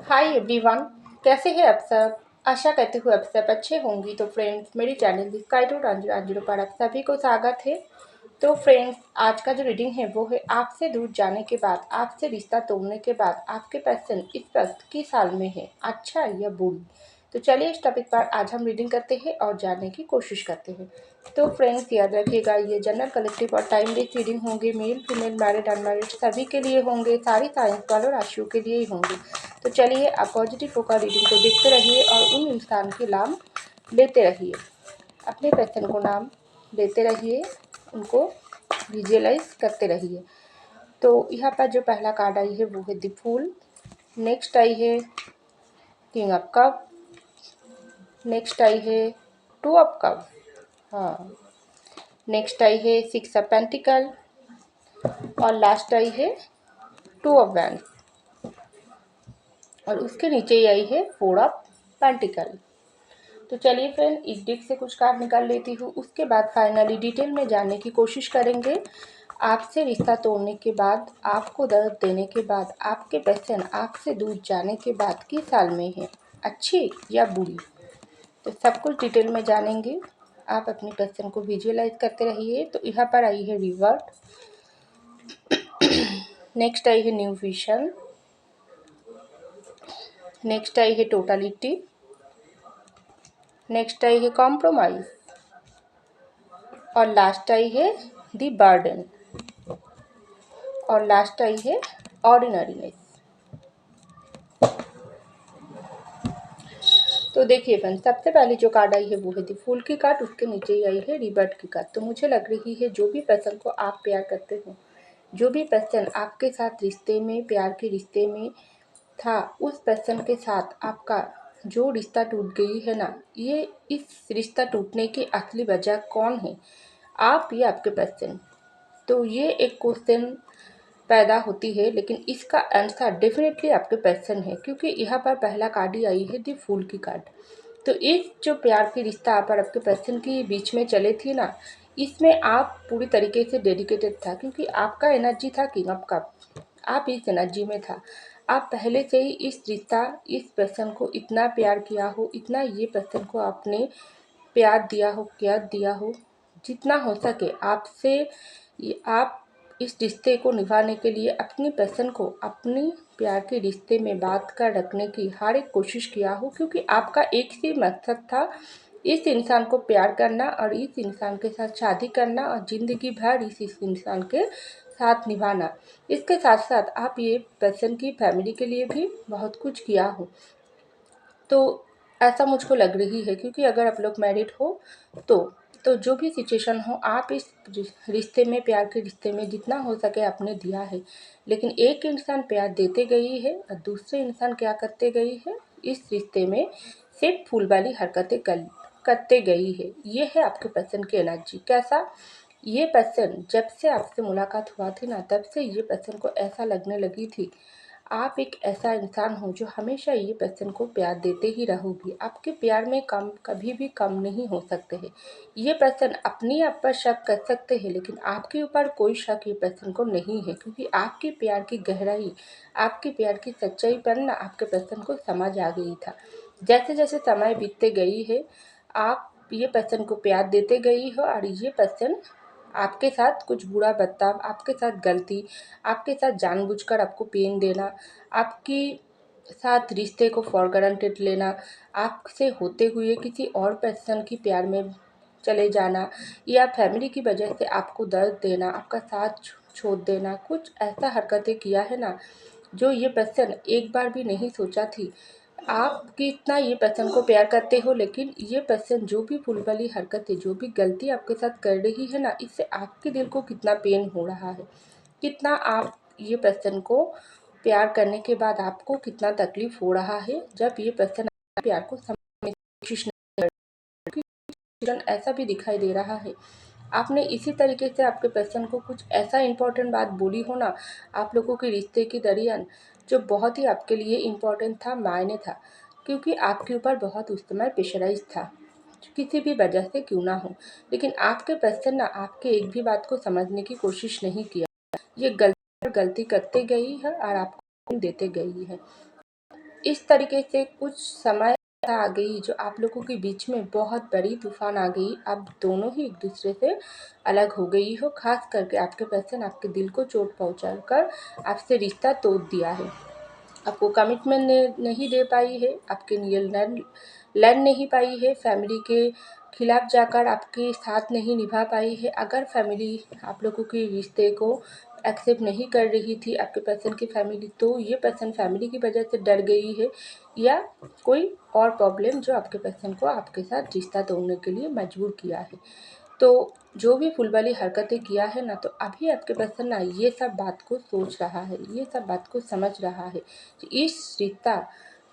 Hi everyone. कैसे हैं आप सब। आशा करती हूँ आप सब अच्छे होंगी। तो फ्रेंड्स, मेरे चैनल स्काई टू रांझिरो पर आप सभी को स्वागत है। तो फ्रेंड्स, आज का जो रीडिंग है वो है आपसे दूर जाने के बाद, आपसे रिश्ता तोड़ने के बाद आपके पर्सन इस वक्त किस साल में है, अच्छा या बुरी। तो चलिए इस टॉपिक पर आज हम रीडिंग करते हैं और जानने की कोशिश करते हैं। तो फ्रेंड्स, याद रखिएगा, ये जनरल कलेक्टिव और टाइम बेस्ड रीडिंग होंगे। मेल फीमेल मैरिड अनमैरिड सभी के लिए होंगे, सारी साइंस वालों राशियों के लिए ही होंगे। तो चलिए आप पॉजिटिव होकर रीडिंग को देखते रहिए और उन इंसान के नाम लेते रहिए, अपने पर्सन को नाम देते रहिए, उनको विजुअलाइज करते रहिए। तो यहाँ पर जो पहला कार्ड आई है वो है द फूल। नेक्स्ट आई है king of cup. Next I है टू ऑफ कप। हाँ, नेक्स्ट आई है सिक्स ऑफ पेंटिकल और लास्ट आई है टू ऑफ वैंड और उसके नीचे ही आई है फोर ऑफ पेंटिकल। तो चलिए फ्रेंड, इस डेक से कुछ कार्ड निकाल लेती हूँ, उसके बाद फाइनली डिटेल में जानने की कोशिश करेंगे। आपसे रिश्ता तोड़ने के बाद, आपको दर्द देने के बाद, आपके पर्सन आपसे दूर जाने के बाद किस साल में है, अच्छी या बुरी। तो सब कुछ डिटेल में जानेंगे। आप अपने पर्सन को विजुअलाइज करते रहिए। तो यहाँ पर आई है रिवर्ट। नेक्स्ट आई है न्यू विजन। नेक्स्ट आई है टोटलिटी। नेक्स्ट आई है कॉम्प्रोमाइज और लास्ट आई है द बर्डन और लास्ट आई है ऑर्डिनरीनेस। तो देखिए फ्रेंड, सबसे पहले जो कार्ड आई है वो है द फूल की कार्ड, उसके नीचे ही आई है रिबर्ट की कार्ड। तो मुझे लग रही है जो भी पर्सन को आप प्यार करते हो, जो भी पर्सन आपके साथ रिश्ते में, प्यार के रिश्ते में था, उस पर्सन के साथ आपका जो रिश्ता टूट गई है ना, ये इस रिश्ता टूटने की असली वजह कौन है, आप या आपके पर्सन। तो ये एक क्वेश्चन पैदा होती है, लेकिन इसका आंसर डेफिनेटली आपके पर्सन है, क्योंकि यहाँ पर पहला कार्ड ही आई है दी फूल की कार्ड। तो इस जो प्यार की रिश्ता आप और आपके पर्सन के बीच में चले थी ना, इसमें आप पूरी तरीके से डेडिकेटेड था, क्योंकि आपका एनर्जी था किंग ऑफ कप। आप इस एनर्जी में था, आप पहले से ही इस रिश्ता, इस पर्सन को इतना प्यार किया हो, इतना ये पर्सन को आपने प्यार दिया हो, केयर दिया हो, जितना हो सके आपसे आप इस रिश्ते को निभाने के लिए अपनी पर्सन को अपनी प्यार के रिश्ते में बात कर रखने की हर एक कोशिश किया हो, क्योंकि आपका एक ही मकसद था, इस इंसान को प्यार करना और इस इंसान के साथ शादी करना और ज़िंदगी भर इस इंसान के साथ निभाना। इसके साथ साथ आप ये पर्सन की फैमिली के लिए भी बहुत कुछ किया हो। तो ऐसा मुझको लग रही है, क्योंकि अगर आप लोग मैरिड हो तो जो भी सिचुएशन हो, आप इस रिश्ते में, प्यार के रिश्ते में जितना हो सके आपने दिया है। लेकिन एक इंसान प्यार देते गई है और दूसरे इंसान क्या करते गई है, इस रिश्ते में सिर्फ फूल वाली हरकतें करते गई है। ये है आपके पर्सन की एनर्जी। कैसा, ये पर्सन जब से आपसे मुलाकात हुआ थी ना, तब से ये पर्सन को ऐसा लगने लगी थी आप एक ऐसा इंसान हो जो हमेशा ये पर्सन को प्यार देते ही रहोगी। आपके प्यार में कम कभी भी कम नहीं हो सकते हैं। ये पर्सन अपने आप पर शक कर सकते हैं, लेकिन आपके ऊपर कोई शक ये पर्सन को नहीं है, क्योंकि आपके प्यार की गहराई, आपके प्यार की सच्चाई पर ना आपके पर्सन को समझ आ गई था। जैसे जैसे समय बीतते गई है, आप ये पर्सन को प्यार देते गई हो और ये पर्सन आपके साथ कुछ बुरा बर्ताव, आपके साथ गलती, आपके साथ जानबूझकर आपको पेन देना, आपकी साथ रिश्ते को फॉर ग्रांटेड लेना, आपसे होते हुए किसी और पर्सन की प्यार में चले जाना, या फैमिली की वजह से आपको दर्द देना, आपका साथ छोड़ देना, कुछ ऐसा हरकतें किया है ना, जो ये पर्सन एक बार भी नहीं सोचा थी। आप कितना ये पर्सन को प्यार करते हो, लेकिन ये पर्सन जो भी भूल वाली हरकतें, जो भी गलती आपके साथ कर रही है ना, इससे आपके दिल को कितना पेन हो रहा है, कितना आप ये पर्सन को प्यार करने के बाद आपको कितना तकलीफ हो रहा है, जब ये पर्सन प्यार को समझने की कोशिश नहीं करती। ऐसा भी दिखाई दे रहा है, आपने इसी तरीके से आपके पर्सन को कुछ ऐसा इम्पोर्टेंट बात बोली हो ना, आप लोगों के रिश्ते के दरमियान, जो बहुत ही आपके लिए इम्पोर्टेंट था, मायने था, क्योंकि आपके ऊपर बहुत उस समय प्रेशराइज था, किसी भी वजह से क्यों ना हो। लेकिन आपके पर्सन ना आपके एक भी बात को समझने की कोशिश नहीं किया। ये गलती करते गई है और आपको देते गई है। इस तरीके से कुछ समय आ गई जो आप लोगों के बीच में बहुत बड़ी तूफान आ गई। आप दोनों ही एक दूसरे से अलग हो गई हो। खास करके आपके पर्सन आपके दिल को चोट पहुंचाकर आपसे रिश्ता तोड़ दिया है। आपको कमिटमेंट नहीं दे पाई है, आपके लिए लड़ नहीं पाई है, फैमिली के खिलाफ जाकर आपके साथ नहीं निभा पाई है। अगर फैमिली आप लोगों के रिश्ते को एक्सेप्ट नहीं कर रही थी, आपके पर्सन की फैमिली, तो ये पर्सन फैमिली की वजह से डर गई है या कोई और प्रॉब्लम जो आपके पर्सन को आपके साथ रिश्ता तोड़ने के लिए मजबूर किया है। तो जो भी फुल वाली हरकतें किया है ना, तो अभी आपके पर्सन ना ये सब बात को सोच रहा है, ये सब बात को समझ रहा है कि इस रिश्ता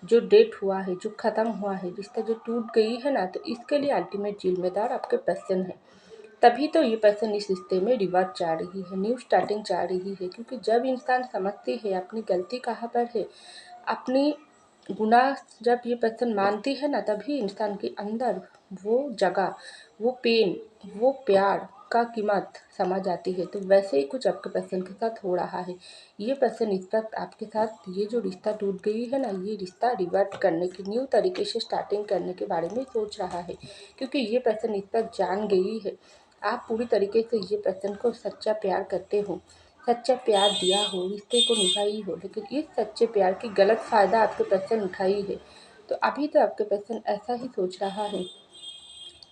जो डेट हुआ है, जो ख़त्म हुआ है, रिश्ता जो टूट गई है ना, तो इसके लिए अल्टीमेट जिम्मेदार आपके पर्सन है। तभी तो ये पर्सन इस रिश्ते में रिवर्स चाह रही है, न्यू स्टार्टिंग चाह रही है। क्योंकि जब इंसान समझती है अपनी गलती कहाँ पर है, अपनी गुनाह जब ये पर्सन मानती है ना, तभी इंसान के अंदर वो जगह, वो पेन, वो प्यार का कीमत समझ आती है। तो वैसे ही कुछ आपके पर्सन के साथ हो रहा है। ये पर्सन इस वक्त आपके साथ ये जो रिश्ता टूट गई है ना, ये रिश्ता रिवर्ट करने की, न्यू तरीके से स्टार्टिंग करने के बारे में सोच रहा है। क्योंकि ये पर्सन इस वक्त जान गई है आप पूरी तरीके से ये पर्सन को सच्चा प्यार करते हो, सच्चा प्यार दिया हो, रिश्ते को निभाई हो, लेकिन इस सच्चे प्यार की गलत फ़ायदा आपके पर्सन उठाई है। तो अभी तो आपके पर्सन ऐसा ही सोच रहा है।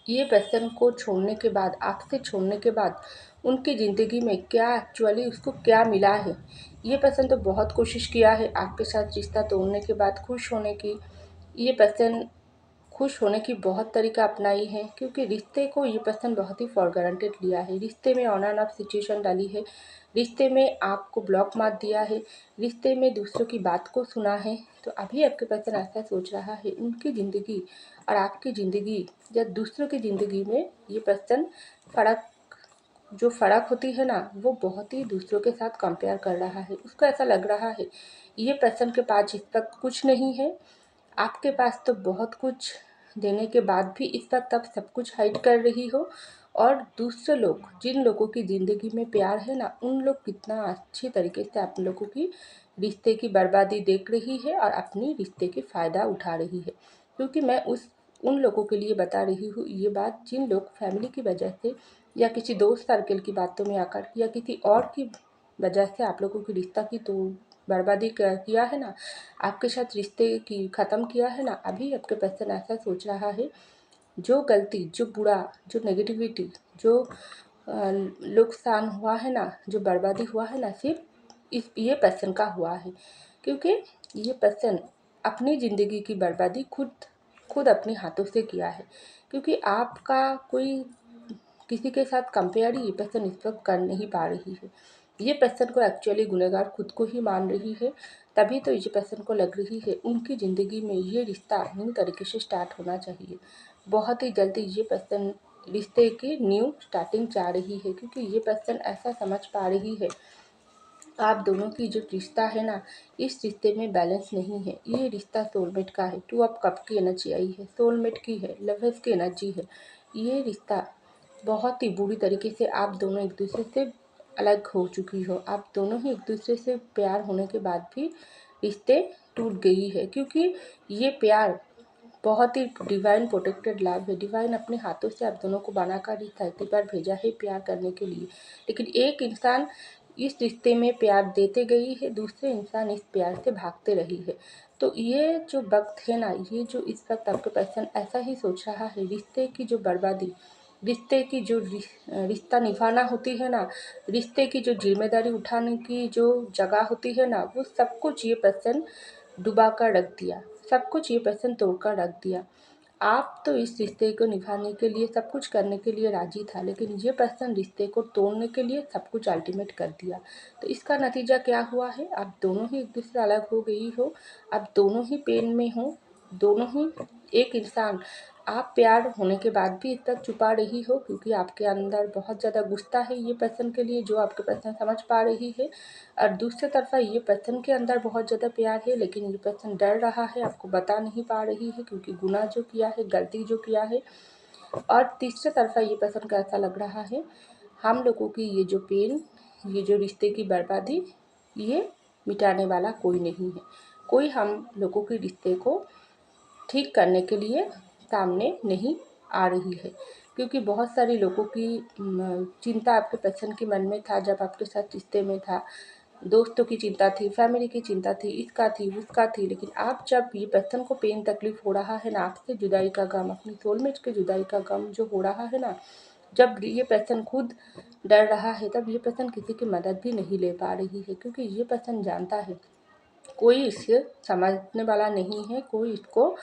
ये पर्सन को छोड़ने के बाद, आपसे छोड़ने के बाद उनकी ज़िंदगी में क्या एक्चुअली उसको क्या मिला है। ये पर्सन तो बहुत कोशिश किया है आपके साथ रिश्ता तोड़ने के बाद खुश होने की। ये पर्सन खुश होने की बहुत तरीका अपनाई है, क्योंकि रिश्ते को ये पर्सन बहुत ही फॉर ग्रांटेड लिया है। रिश्ते में ऑन एंड ऑफ सिचुएशन डाली है, रिश्ते में आपको ब्लॉक मार दिया है, रिश्ते में दूसरों की बात को सुना है। तो अभी आपके पर्सन ऐसा सोच रहा है, उनकी ज़िंदगी और आपकी ज़िंदगी या दूसरों की ज़िंदगी में ये पर्सन फ़र्क, जो फ़र्क होती है ना, वो बहुत ही दूसरों के साथ कंपेयर कर रहा है। उसको ऐसा लग रहा है ये पर्सन के पास इस वक्त कुछ नहीं है, आपके पास तो बहुत कुछ देने के बाद भी इस वक्त आप सब कुछ हाइड कर रही हो। और दूसरे लोग, जिन लोगों की ज़िंदगी में प्यार है ना, उन लोग कितना अच्छी तरीके से आप लोगों की रिश्ते की बर्बादी देख रही है और अपनी रिश्ते की फ़ायदा उठा रही है। क्योंकि मैं उन लोगों के लिए बता रही हूँ ये बात, जिन लोग फैमिली की वजह से या किसी दोस्त सर्कल की बातों में आकर या किसी और की वजह से आप लोगों की रिश्ता की तो बर्बादी किया है ना, आपके साथ रिश्ते की ख़त्म किया है ना। अभी आपके पर्सन ऐसा सोच रहा है, जो गलती, जो बुरा, जो नेगेटिविटी, जो नुकसान हुआ है ना, जो बर्बादी हुआ है ना, सिर्फ ये पर्सन का हुआ है। क्योंकि ये पर्सन अपनी ज़िंदगी की बर्बादी खुद खुद अपने हाथों से किया है। क्योंकि आपका कोई किसी के साथ कंपेयर ही ये पर्सन इस वक्त कर नहीं पा रही है। ये पर्सन को एक्चुअली गुनहगार खुद को ही मान रही है। तभी तो ये पर्सन को लग रही है उनकी ज़िंदगी में ये रिश्ता न्यू तरीके से स्टार्ट होना चाहिए। बहुत ही जल्दी ये पर्सन रिश्ते की न्यू स्टार्टिंग चाह रही है। क्योंकि ये पर्सन ऐसा समझ पा रही है आप दोनों की जो रिश्ता है ना, इस रिश्ते में बैलेंस नहीं है। ये रिश्ता सोलमेट का है। 2 ऑफ कप की एनर्जी आई है, सोलमेट की है, लवर्स की एनर्जी है। ये रिश्ता बहुत ही बुरी तरीके से आप दोनों एक दूसरे से अलग हो चुकी हो। आप दोनों ही एक दूसरे से प्यार होने के बाद भी रिश्ते टूट गई है। क्योंकि ये प्यार बहुत ही डिवाइन प्रोटेक्टेड लव है। डिवाइन अपने हाथों से आप दोनों को बनाकर इस धरती पर भेजा है प्यार करने के लिए। लेकिन एक इंसान इस रिश्ते में प्यार देते गई है, दूसरे इंसान इस प्यार से भागते रही है। तो ये जो वक्त है ना, ये जो इस वक्त आपके पर्सन ऐसा ही सोच रहा है, रिश्ते की जो बर्बादी, रिश्ते की जो रिश्ता निभाना होती है ना, रिश्ते की जो जिम्मेदारी उठाने की जो जगह होती है ना, वो सब कुछ ये पर्सन डुबा कर रख दिया, सब कुछ ये पर्सन तोड़ कर रख दिया। आप तो इस रिश्ते को निभाने के लिए सब कुछ करने के लिए राजी था, लेकिन ये पर्सन रिश्ते को तोड़ने के लिए सब कुछ अल्टीमेट कर दिया। तो इसका नतीजा क्या हुआ है, आप दोनों ही एक दूसरे अलग हो गई हो, आप दोनों ही पेन में हो, दोनों ही एक इंसान। आप प्यार होने के बाद भी इतना छुपा रही हो, क्योंकि आपके अंदर बहुत ज़्यादा गुस्सा है ये पर्सन के लिए, जो आपके पर्सन समझ पा रही है। और दूसरी तरफ़ा ये पर्सन के अंदर बहुत ज़्यादा प्यार है, लेकिन ये पर्सन डर रहा है, आपको बता नहीं पा रही है, क्योंकि गुनाह जो किया है, गलती जो किया है। और तीसरी तरफ़ा ये पर्सन को ऐसा लग रहा है हम लोगों की ये जो पेन, ये जो रिश्ते की बर्बादी, ये मिटाने वाला कोई नहीं है। कोई हम लोगों के रिश्ते को ठीक करने के लिए सामने नहीं आ रही है, क्योंकि बहुत सारे लोगों की चिंता आपके पर्सन के मन में था जब आपके साथ रिश्ते में था। दोस्तों की चिंता थी, फैमिली की चिंता थी, इसका थी, उसका थी, लेकिन आप जब ये पर्सन को पेन तकलीफ हो रहा है ना, आपसे जुदाई का गम, अपनी सोलमेट के जुदाई का गम जो हो रहा है ना, जब ये पर्सन खुद डर रहा है, तब ये पर्सन किसी की मदद भी नहीं ले पा रही है, क्योंकि ये पर्सन जानता है कोई इसे समझने वाला नहीं है, कोई इसको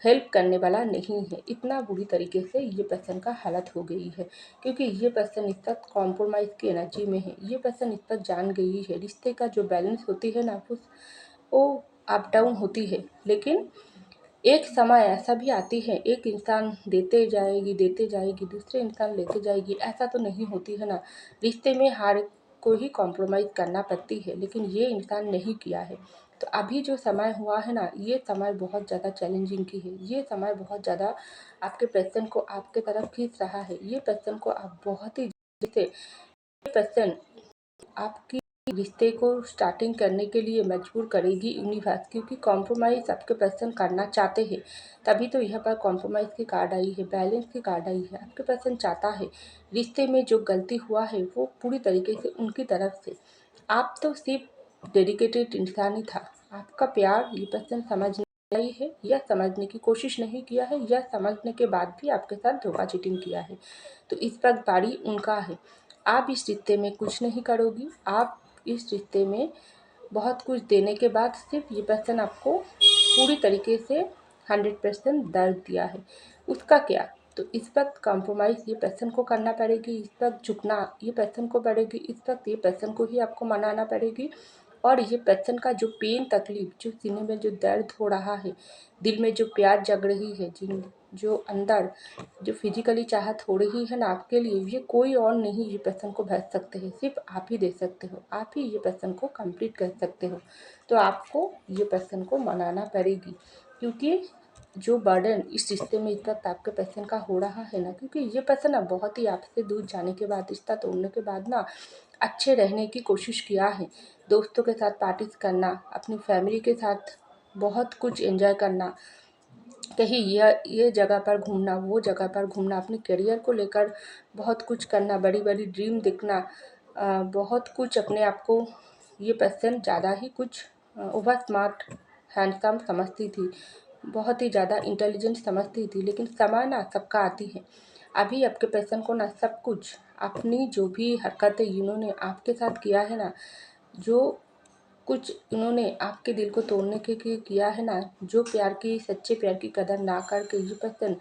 हेल्प करने वाला नहीं है। इतना बुरी तरीके से ये पर्सन का हालत हो गई है, क्योंकि ये पर्सन इस तक कॉम्प्रोमाइज़ की एनर्जी में है। ये पर्सन इस तक जान गई है रिश्ते का जो बैलेंस होती है ना, वो अप डाउन होती है, लेकिन एक समय ऐसा भी आती है, एक इंसान देते जाएगी, दूसरे इंसान लेते जाएगी, ऐसा तो नहीं होती है ना। रिश्ते में हर को ही कॉम्प्रोमाइज़ करना पड़ती है, लेकिन ये इंसान नहीं किया है। तो अभी जो समय हुआ है ना, ये समय बहुत ज़्यादा चैलेंजिंग की है। ये समय बहुत ज़्यादा आपके पर्सन को आपके तरफ खींच रहा है। ये पर्सन को आप बहुत ही जैसे ये पर्सन आपकी रिश्ते को स्टार्टिंग करने के लिए मजबूर करेगी यूनिवर्स, क्योंकि कॉम्प्रोमाइज़ आपके पर्सन करना चाहते हैं। तभी तो यहाँ पर कॉम्प्रोमाइज़ की कार्ड आई है, बैलेंस की कार्ड आई है। आपके पर्सन चाहता है रिश्ते में जो गलती हुआ है वो पूरी तरीके से उनकी तरफ से। आप तो सिर्फ डेडिकेटेड इंसान ही था। आपका प्यार ये पर्सन समझ नहीं है, या समझने की कोशिश नहीं किया है, या समझने के बाद भी आपके साथ धोखा चीटिंग किया है। तो इस वक्त बारी उनका है। आप इस रिश्ते में कुछ नहीं करोगी। आप इस रिश्ते में बहुत कुछ देने के बाद सिर्फ ये पर्सन आपको पूरी तरीके से 100% दर्द दिया है। उसका क्या? तो इस वक्त कॉम्प्रोमाइज़ ये पर्सन को करना पड़ेगी, इस वक्त झुकना ये पर्सन को पड़ेगी, इस वक्त ये पर्सन को ही आपको मनाना पड़ेगी। और ये पर्सन का जो पेन तकलीफ, जो सीने में जो दर्द हो रहा है, दिल में जो प्यार जग रही है, जो अंदर जो फिजिकली चाहत हो रही है ना आपके लिए, ये कोई और नहीं ये पर्सन को भर सकते हैं, सिर्फ आप ही दे सकते हो। आप ही ये पर्सन को कंप्लीट कर सकते हो। तो आपको ये पर्सन को मनाना पड़ेगी, क्योंकि जो बर्डन इस रिश्ते में इस वक्त आपके पर्सन का हो रहा है ना, क्योंकि ये पर्सन ना बहुत ही आपसे दूर जाने के बाद, रिश्ता तोड़ने के बाद ना अच्छे रहने की कोशिश किया है। दोस्तों के साथ पार्टीज करना, अपनी फैमिली के साथ बहुत कुछ एंजॉय करना, कहीं ये जगह पर घूमना, वो जगह पर घूमना, अपने करियर को लेकर बहुत कुछ करना, बड़ी बड़ी ड्रीम देखना, बहुत कुछ अपने आप को ये पर्सन ज़्यादा ही कुछ ओवर स्मार्ट हैंडसम समझती थी, बहुत ही ज़्यादा इंटेलिजेंट समझती थी। लेकिन समय ना सबका आती है। अभी आपके पर्सन को ना सब कुछ अपनी जो भी हरकतें इन्होंने आपके साथ किया है ना, जो कुछ इन्होंने आपके दिल को तोड़ने के लिए किया है ना, जो प्यार की सच्चे प्यार की कदर ना करके ये पर्सन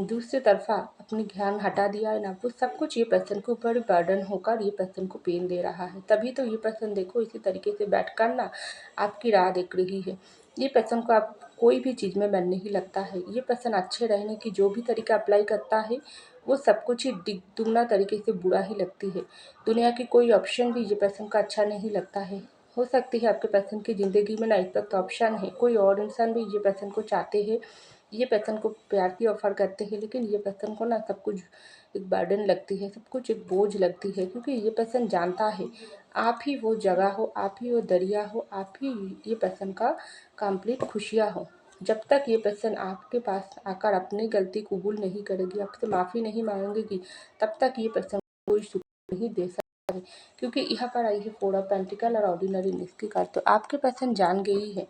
दूसरी तरफा अपनी ध्यान हटा दिया है ना, वो सब कुछ ये पर्सन के ऊपर बर्डन होकर ये पर्सन को पेन दे रहा है। तभी तो ये पर्सन देखो इसी तरीके से बैठ कर ना आपकी राह देख रही है। ये पर्सन को आप कोई भी चीज़ में मन नहीं लगता है। ये पर्सन अच्छे रहने की जो भी तरीका अप्लाई करता है, वो सब कुछ ही दुगना तरीके से बुरा ही लगती है। दुनिया की कोई ऑप्शन भी ये पर्सन का अच्छा नहीं लगता है। हो सकती है आपके पर्सन की ज़िंदगी में ना इस वक्त ऑप्शन है, कोई और इंसान भी ये पर्सन को चाहते हैं, ये पर्सन को प्यार की ऑफ़र करते हैं, लेकिन ये पर्सन को ना सब कुछ एक बर्डन लगती है, सब कुछ एक बोझ लगती है, क्योंकि ये पर्सन जानता है आप ही वो जगह हो, आप ही वो दरिया हो, आप ही ये पर्सन का कंप्लीट खुशियाँ हो। जब तक ये पर्सन आपके पास आकर अपनी गलती कबूल नहीं करेगी, आपसे माफ़ी नहीं मांगेगी, तब तक ये पर्सन कोई सुख नहीं दे सकता। क्योंकि यहाँ पर आई है 4 ऑफ पेंटिकल और ऑर्डिनरी मिस की कार्ड। तो आपके पर्सन जान गई है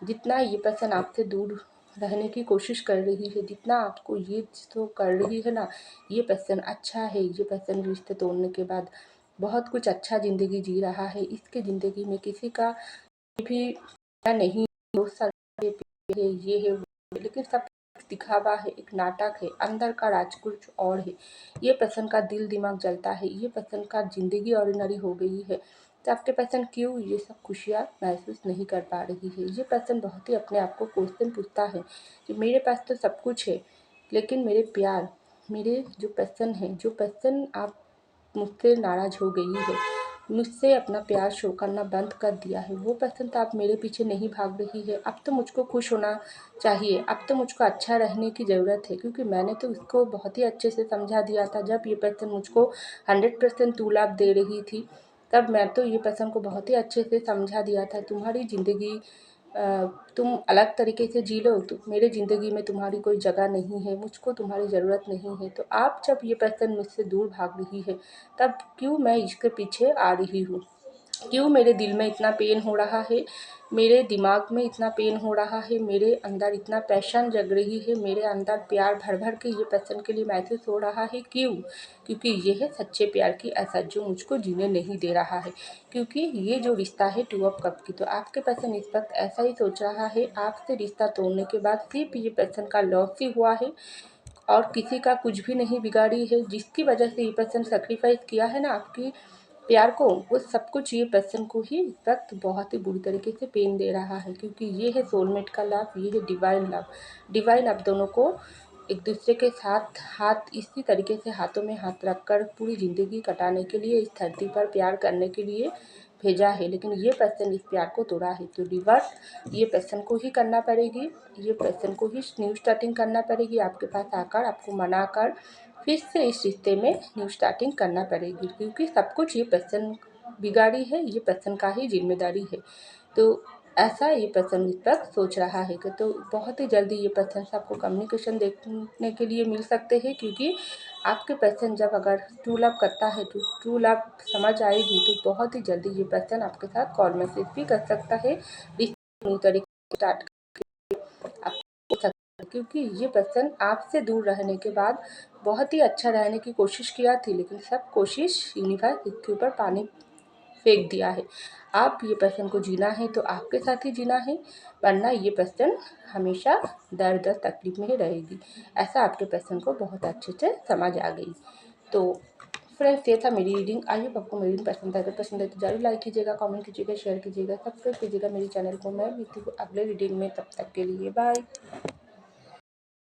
जितना ये पर्सन आपसे दूर रहने की कोशिश कर रही है, जितना आपको ये तो कर रही है ना, ये पर्सन अच्छा है। ये पर्सन रिश्ते तोड़ने के बाद बहुत कुछ अच्छा ज़िंदगी जी रहा है। इसके ज़िंदगी में किसी का भी नहीं, बहुत सारे है, ये है वो है, लेकिन सब दिखावा है, एक नाटक है, अंदर का राज कुछ और है। ये पर्सन का दिल दिमाग जलता है, ये पर्सन का ज़िंदगी ऑर्डिनरी हो गई है। तो आपके पर्सन क्यों ये सब खुशियाँ महसूस नहीं कर पा रही है? ये पर्सन बहुत ही अपने आप को क्वेश्चन पूछता है कि मेरे पास तो सब कुछ है, लेकिन मेरे प्यार, मेरे जो पर्सन है, जो पर्सन आप मुझसे नाराज़ हो गई है, मुझसे अपना प्यार शो करना बंद कर दिया है, वो पर्सन तो आप मेरे पीछे नहीं भाग रही है। अब तो मुझको खुश होना चाहिए, अब तो मुझको अच्छा रहने की ज़रूरत है, क्योंकि मैंने तो उसको बहुत ही अच्छे से समझा दिया था। जब ये पर्सन मुझको 100% तुलाब दे रही थी, तब मैं तो ये पर्सन को बहुत ही अच्छे से समझा दिया था, तुम्हारी ज़िंदगी तुम अलग तरीके से जी लो, तो मेरे ज़िंदगी में तुम्हारी कोई जगह नहीं है, मुझको तुम्हारी ज़रूरत नहीं है। तो आप जब ये पर्सन मुझसे दूर भाग रही है, तब क्यों मैं इसके पीछे आ रही हूँ? क्यों मेरे दिल में इतना पेन हो रहा है, मेरे दिमाग में इतना पेन हो रहा है, मेरे अंदर इतना पैशन जग रही है, मेरे अंदर प्यार भर भर के ये पर्सन के लिए महसूस हो रहा है। क्यों? क्योंकि ये है सच्चे प्यार की असर जो मुझको जीने नहीं दे रहा है। क्योंकि ये जो रिश्ता है 2 ऑफ कप की, तो आपके पर्सन इस वक्त ऐसा ही सोच रहा है। आपसे रिश्ता तोड़ने के बाद सिर्फ ये पर्सन का लॉस ही हुआ है और किसी का कुछ भी नहीं बिगाड़ी है। जिसकी वजह से ये पर्सन सेक्रीफाइस किया है ना आपकी प्यार को, वो सब कुछ ये पर्सन को ही इस वक्त बहुत ही बुरी तरीके से पेन दे रहा है। क्योंकि ये है सोलमेट का लव, ये है डिवाइन लव। डिवाइन अब दोनों को एक दूसरे के साथ हाथ इसी तरीके से हाथों में हाथ रखकर पूरी ज़िंदगी कटाने के लिए, इस धरती पर प्यार करने के लिए भेजा है। लेकिन ये पर्सन इस प्यार को तोड़ा है, तो रिवर्स ये पर्सन को ही करना पड़ेगी। ये पर्सन को ही न्यू स्टार्टिंग करना पड़ेगी। आपके पास आकर आपको मनाकर फिर से इस रिश्ते में न्यू स्टार्टिंग करना पड़ेगी। क्योंकि सब कुछ ये पर्सन बिगाड़ी है, ये पर्सन का ही जिम्मेदारी है। तो ऐसा ये पर्सन इस वक्त सोच रहा है कि तो बहुत ही जल्दी ये पर्सन से आपको कम्युनिकेशन देखने के लिए मिल सकते हैं। क्योंकि आपके पर्सन जब अगर ट्रू लव करता है तो ट्रू लव समझ आएगी, तो बहुत ही जल्दी ये पर्सन आपके साथ कॉल मैसेज भी कर सकता है, रिश्ते न्यू तरीके से स्टार्ट आपको सकता है। क्योंकि ये पर्सन आपसे दूर रहने के बाद बहुत ही अच्छा रहने की कोशिश किया थी, लेकिन सब कोशिश यूनिवर्स इसके ऊपर पानी फेंक दिया है। आप ये पर्सन को जीना है तो आपके साथ ही जीना है, वरना ये पर्सन हमेशा दर्द और तकलीफ में ही रहेगी। ऐसा आपके पर्सन को बहुत अच्छे से समझ आ गई। तो फ्रेंड्स, ये था मेरी रीडिंग। आई होप आपको मेरी रीडिंग पसंद है। अगर पसंद है तो जरूर लाइक कीजिएगा, कमेंट कीजिएगा, शेयर कीजिएगा, सब्सक्राइब कीजिएगा मेरे चैनल को। मैं मिलती हूँ अगले रीडिंग में, तब तक के लिए बाय।